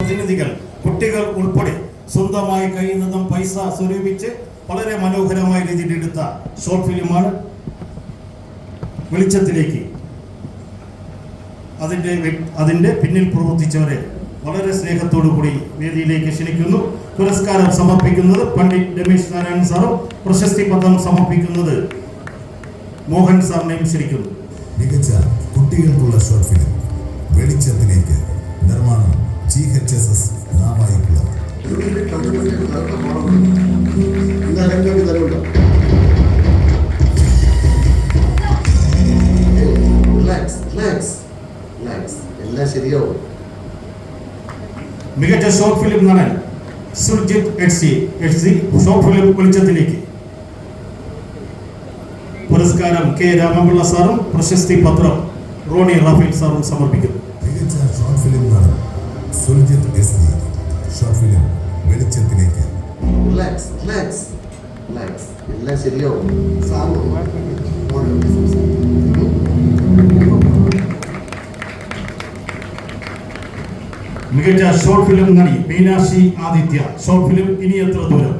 പ്രതിനിധികൾ, കുട്ടികൾ ഉൾപ്പെടെ സ്വന്തമായി കയ്യിൽ നിന്നും പൈസ സ്വരൂപിച്ച് വളരെ മനോഹരമായ രീതിയിൽ എടുത്ത ഷോർട്ട് ഫിലിമാണ് വെളിച്ചത്തിലേക്ക്. അതിൻ്റെ പിന്നിൽ പ്രവർത്തിച്ചവരെ വളരെ സ്നേഹത്തോടു കൂടി വേദിയിലേക്ക് ക്ഷണിക്കുന്നു. പുരസ്കാരം സമർപ്പിക്കുന്നത് പണ്ഡിറ്റ് രമേശ് നാരായണൻ സാറും പ്രശസ്തി പത്രം സമർപ്പിക്കുന്നത് മോഹൻ സാറിനെയും ക്ഷണിക്കുന്നു. മികച്ച കുട്ടികൾക്കുള്ള ഷോർട്ട് ഫിലിം വെളിച്ചത്തിലേക്ക്, നിർമ്മാണം GHSS നാവായിക്കുളം. എല്ലാം ശരിയാവും. മികച്ച ഷോർട്ട് ഫിലിം നടൻ സുർജിത് HC ഷോർട്ട് ഫിലിം വെളിച്ചത്തിലേക്ക്. പുരസ്കാരം K രാമപിള്ള സാറും പ്രശസ്തി പത്രം റോണി റാഫേൽ സാറും സമർപ്പിക്കുന്നു. മികച്ച ഷോർട്ട് ഫിലിം നടൻ സുർജിത് SC ഷോർട്ട് ഫിലിം വെളിച്ചത്തിലേക്ക്. എല്ലാം ശരിയാവും. മികച്ച ഷോർട്ട് ഫിലിം നടി മീനാക്ഷി ആദിത്യ ഷോർട്ട് ഫിലിം ഇനി എത്ര ദൂരം.